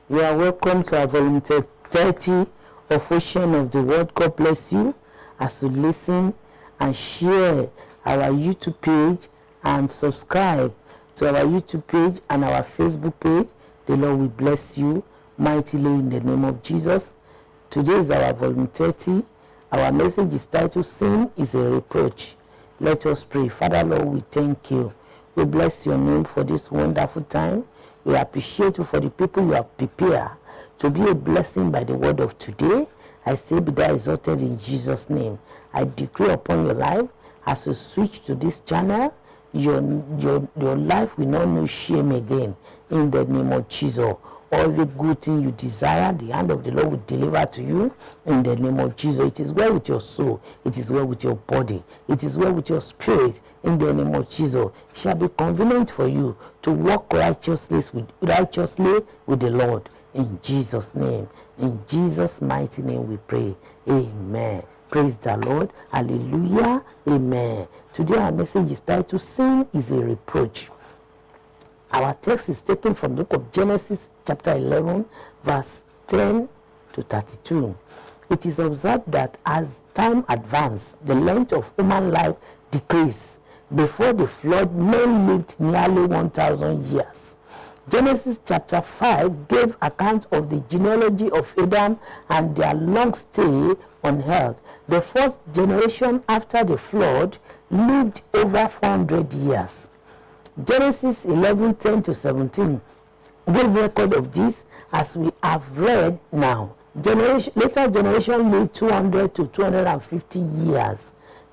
You are welcome to our volume 30 of Ocean of the Word. God bless you as you listen and share our YouTube page and subscribe to our YouTube page and our Facebook page. The Lord will bless you mightily in the name of Jesus. Today is our volume 30. Our message is titled, Sin is a Reproach. Let us pray. Father, Lord, we thank you. We bless your name for this wonderful time. We appreciate you for the people you have prepared to be a blessing by the word of today. I say be thou exalted in Jesus' name. I decree upon your life as you switch to this channel, your life will not know shame again in the name of Jesus. All the good thing you desire, the hand of the Lord will deliver to you in the name of Jesus. It is well with your soul. It is well with your body. It is well with your spirit in the name of Jesus. It shall be convenient for you to walk righteously with the Lord in Jesus' name. In Jesus' mighty name we pray. Amen. Praise the Lord. Hallelujah. Amen. Today our message is titled, Sin is a Reproach. Our text is taken from the book of Genesis chapter 11 verse 10 to 32. It is observed that as time advanced, the length of human life decreased. Before the flood, men lived nearly 1,000 years. Genesis chapter 5 gave account of the genealogy of Adam and their long stay on earth. The first generation after the flood lived over 400 years. Genesis 11:10 to 17 give record of this as we have read now. Later generation lived 200 to 250 years.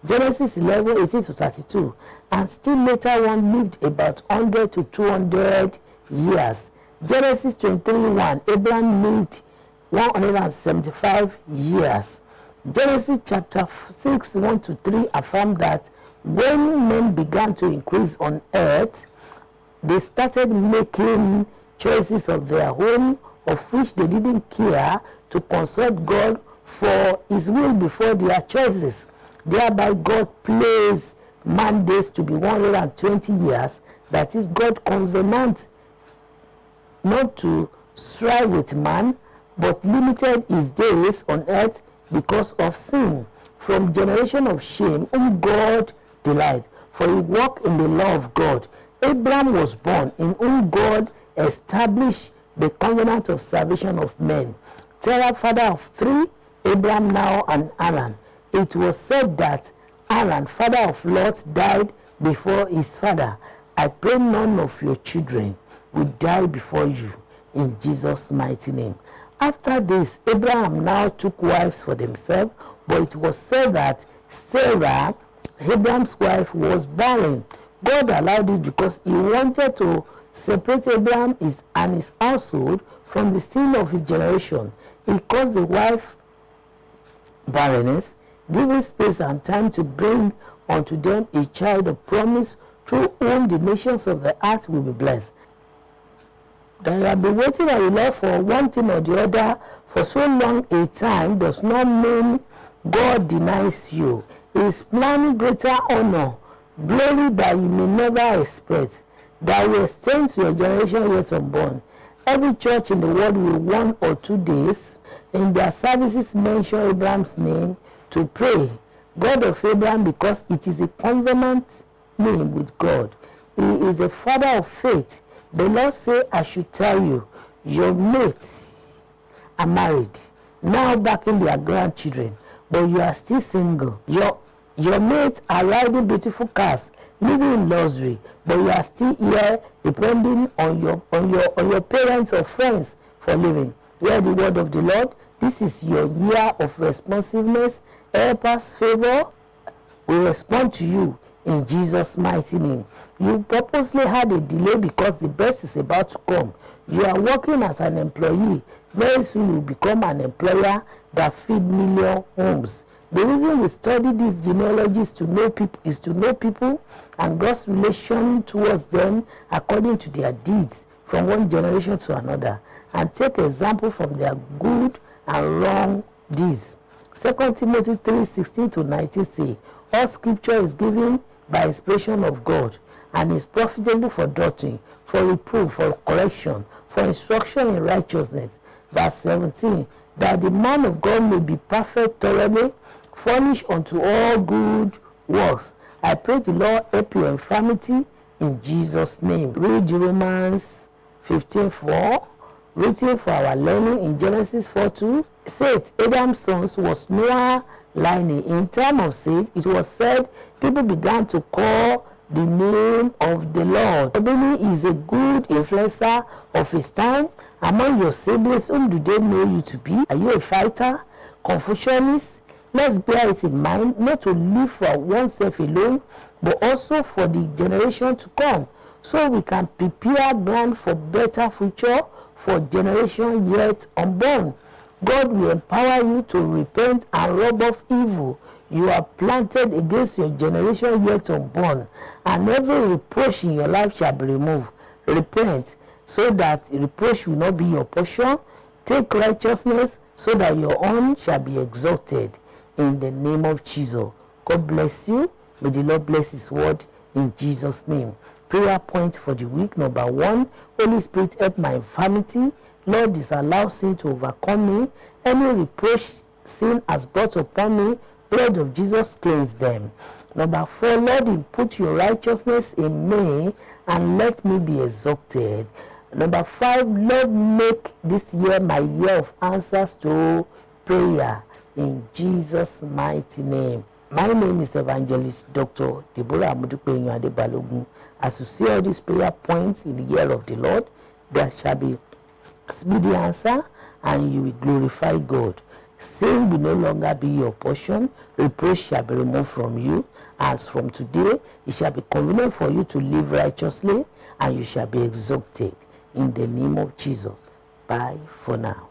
Genesis 11:18 to 32, and still later one lived about 100 to 200 years. Genesis 23:1, Abraham lived 175 years. Genesis chapter 6:1 to 3 affirmed that when men began to increase on earth, they started making choices of their own, of which they didn't care to consult God for his will before their choices. Thereby God placed man days to be 120 years. That is, God covenant not to strive with man, but limited his days on earth because of sin. From generation of shame, whom God delight, for he walked in the law of God. Abraham was born, in whom God established the covenant of salvation of men. Terah, father of three, Abraham now and Haran. It was said that Haran, father of Lot, died before his father. I pray none of your children will die before you, in Jesus' mighty name. After this, Abraham now took wives for themselves, but it was said that Sarah, Abraham's wife, was barren. God allowed it because he wanted to separate Abraham and his household from the sin of his generation. He caused the wife barrenness, giving space and time to bring unto them a child of promise, through whom the nations of the earth will be blessed. That you have been waiting on the Lord for one thing or the other for so long a time does not mean God denies you. He is planning greater honor, glory that you may never expect, that will extend to your generation yet unborn. Every church in the world will 1 or 2 days in their services mention Abraham's name to pray, God of Abraham, because it is a covenant name with God. He is the father of faith. The Lord said, I should tell you, your mates are married, now backing their grandchildren, but you are still single. Your mates are riding beautiful cars, living in luxury, but you are still here depending on your parents or friends for living. Hear the word of the Lord. This is your year of responsiveness. Help us, favor will respond to you in Jesus' mighty name. You purposely had a delay because the best is about to come. You are working as an employee. Very soon you will become an employer that feeds million homes. The reason we study these genealogies is to know people and God's relation towards them according to their deeds from one generation to another, and take example from their good and wrong deeds. 2 Timothy 3:16 to 19 say, all scripture is given by inspiration of God and is profitable for doctrine, for reproof, for correction, for instruction in righteousness. Verse 17, that the man of God may be perfect, thoroughly furnished unto all good works. I pray the Lord help your infirmity in Jesus' name. Read Romans 15:4, written for our learning in Genesis 4:2. Seth, Adam's sons, was Noah lining. In time of Seth, it was said people began to call the name of the Lord. Ebony is a good influencer of his time. Among your siblings, whom do they know you to be? Are you a fighter? Confucianist? Let's bear it in mind not to live for oneself alone, but also for the generation to come, so we can prepare ground for better future for generation yet unborn. God will empower you to repent and rub off evil you have planted against your generation yet unborn, and every reproach in your life shall be removed. Repent, so that reproach will not be your portion. Take righteousness, so that your own shall be exalted. In the name of Jesus. God bless you. May the Lord bless his word in Jesus' name. Prayer point for the week. Number 1, Holy Spirit, help my infirmity. Lord, disallow sin to overcome me. Any reproach sin has brought upon me, blood of Jesus cleanse them. Number 4, Lord, input your righteousness in me and let me be exalted. Number 5, Lord, make this year my year of answers to prayer. In Jesus' mighty name. My name is Evangelist Dr. Deborah Amudupe Adebalogun. As you see all these prayer points in the year of the Lord, there shall be speedy answer and you will glorify God. Sin will no longer be your portion. Reproach shall be removed from you. As from today, it shall be convenient for you to live righteously and you shall be exalted. In the name of Jesus. Bye for now.